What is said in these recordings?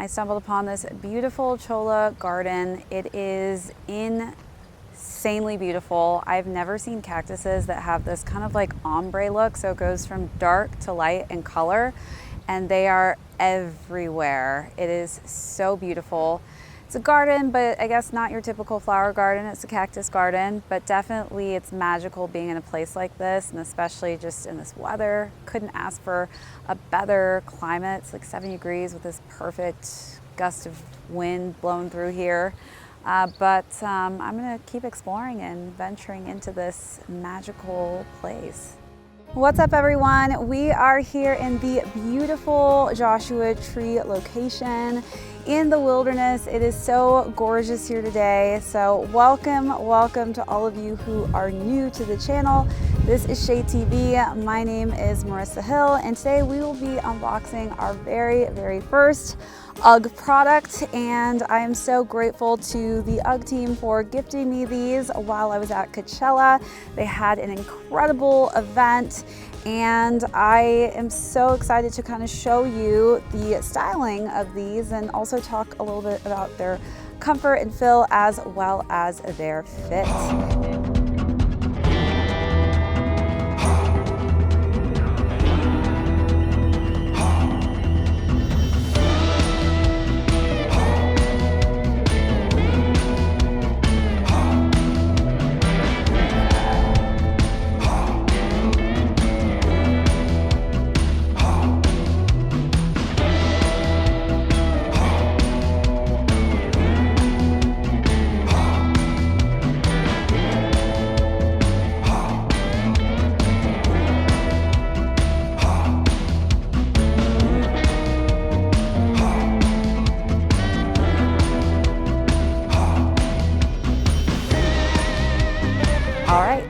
I stumbled upon this beautiful cholla garden. It is insanely beautiful. I've never seen cactuses that have this kind of like ombre look, so it goes from dark to light in color, and they are everywhere. It is so beautiful. It's a garden, but I guess not your typical flower garden. It's a cactus garden, but definitely it's magical being in a place like this, and especially just in this weather. Couldn't ask for a better climate. It's like 70 degrees with this perfect gust of wind blowing through here. But I'm gonna keep exploring and venturing into this magical place. What's up, everyone? We are here in the beautiful Joshua Tree location in the wilderness. It is so gorgeous here today. So welcome to all of you who are new to the channel. This is ShadeTV. My name is Marissa Hill, and today we will be unboxing our very first UGG product, and I am so grateful to the UGG team for gifting me these while I was at Coachella. They had an incredible event, and I am so excited to kind of show you the styling of these and also talk a little bit about their comfort and feel as well as their fit.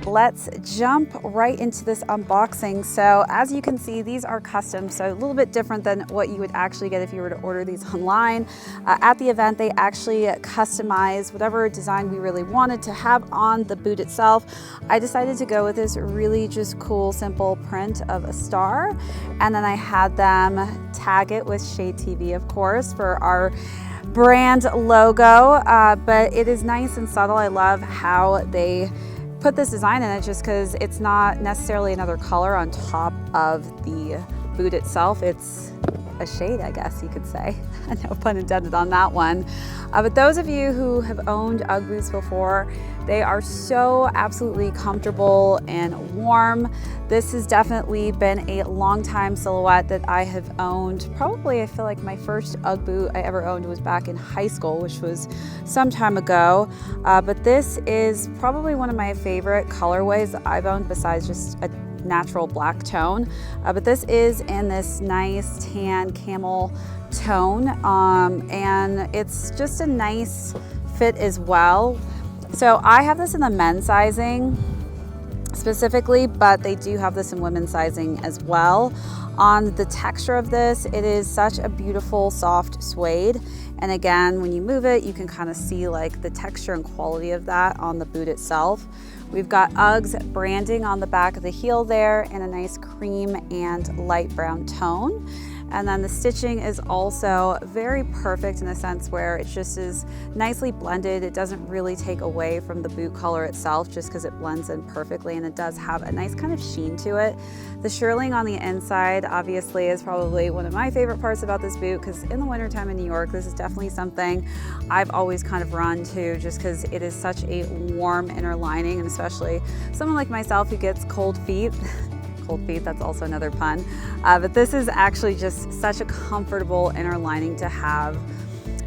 Let's jump right into this unboxing. So as you can see, these are custom, so a little bit different than what you would actually get if you were to order these online. At the event, they actually customized whatever design we really wanted to have on the boot itself. I decided to go with this really just cool, simple print of a star. And then I had them tag it with ShadeTV, of course, for our brand logo. But it is nice and subtle. I love how they put this design in it, just because it's not necessarily another color on top of the boot itself. It's a shade, I guess you could say. No pun intended on that one. But those of you who have owned UGG boots before, they are so absolutely comfortable and warm. This has definitely been a long time silhouette that I have owned. Probably, I feel like my first UGG boot I ever owned was back in high school, which was some time ago. But this is probably one of my favorite colorways that I've owned, besides just a natural black tone. But this is in this nice tan camel tone, and it's just a nice fit as well. So I have this in the men's sizing specifically, but they do have this in women's sizing as well. On the texture of this, it is such a beautiful soft suede, and again, when you move it, you can kind of see like the texture and quality of that on the boot itself. We've got UGG's branding on the back of the heel there in a nice cream and light brown tone. And then the stitching is also very perfect in the sense where it just is nicely blended. It doesn't really take away from the boot color itself, just because it blends in perfectly, and it does have a nice kind of sheen to it. The shearling on the inside obviously is probably one of my favorite parts about this boot, because in the wintertime in New York, this is definitely something I've always kind of run to, just because it is such a warm inner lining, and especially someone like myself who gets cold feet. Cold feet, that's also another pun. But this is actually just such a comfortable inner lining to have.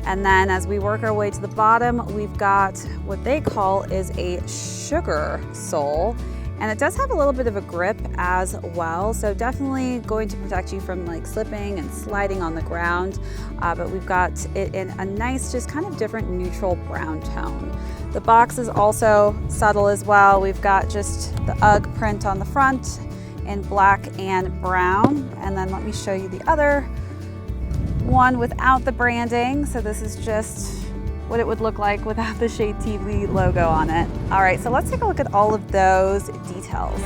And then as we work our way to the bottom, we've got what they call is a sugar sole. And it does have a little bit of a grip as well, so definitely going to protect you from like slipping and sliding on the ground. But we've got it in a nice, just kind of different neutral brown tone. The box is also subtle as well. We've got just the UGG print on the front in black and brown. And then let me show you the other one without the branding. So this is just what it would look like without the ShadeTV logo on it. All right, so let's take a look at all of those details.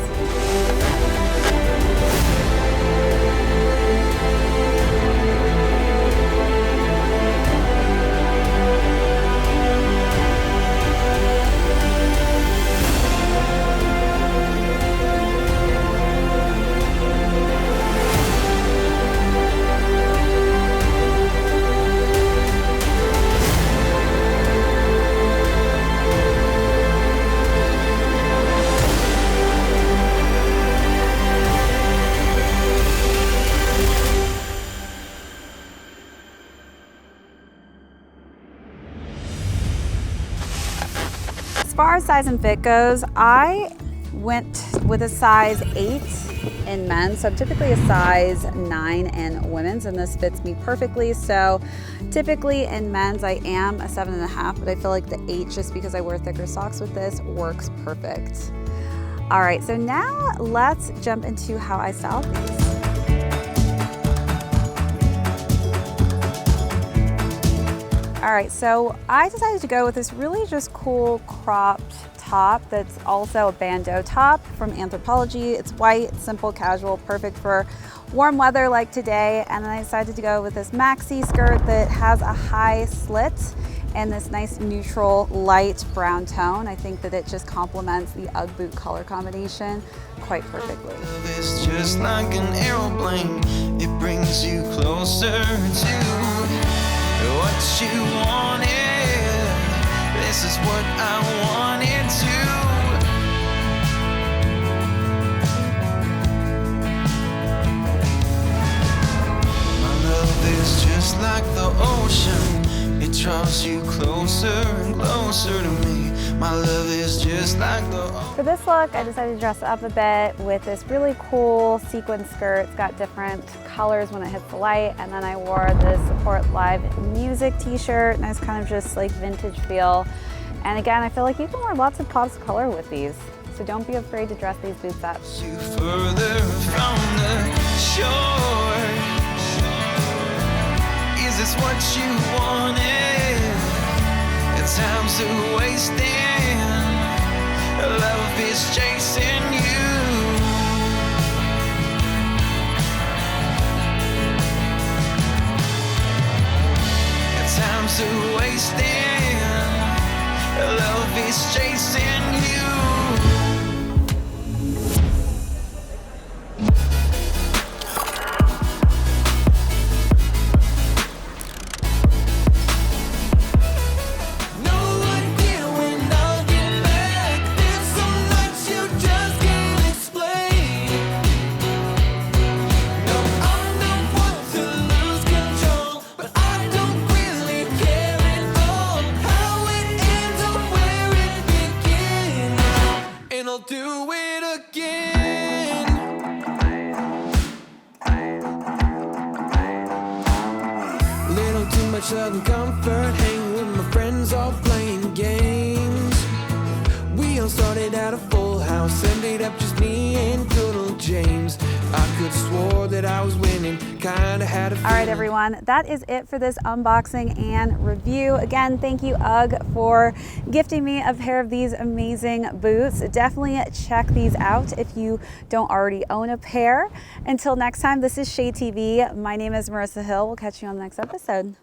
far as size and fit goes, I went with a size 8 in men's, so I'm typically a size 9 in women's, and this fits me perfectly. So typically in men's I am a 7.5, but I feel like the 8, just because I wear thicker socks with this, works perfect. All right, so now let's jump into how I style these. All right, so I decided to go with this really just cool cropped top that's also a bandeau top from Anthropologie. It's white, simple, casual, perfect for warm weather like today. And then I decided to go with this maxi skirt that has a high slit and this nice neutral light brown tone. I think that it just complements the UGG boot color combination quite perfectly. It's just like an aeroplane. It brings you closer to what you wanted. This is what I wanted to. My love is just like the ocean. It draws you closer and closer to me. My love is just like the ocean. For this look, I decided to dress it up a bit with this really cool sequin skirt. It's got different colors when it hits the light, and then I wore this Support Live Music t-shirt. Nice kind of just like vintage feel. And again, I feel like you can wear lots of pops of color with these, so don't be afraid to dress these boots up. You further from the shore. Is this what you wanted? Time's a wasting. Love is chasing you. Time's a wasting. Love is chasing you. Do it again. Little too much love and comfort, hanging with my friends, all playing games. We all started out a full house, ended up just me and good old James. I could swore that I was winning, kinda had a feeling. All right, everyone, that is it for this unboxing and review. Again, thank you, UGG, for gifting me a pair of these amazing boots. Definitely check these out if you don't already own a pair. Until next time, this is ShadeTV. My name is Marissa Hill. We'll catch you on the next episode.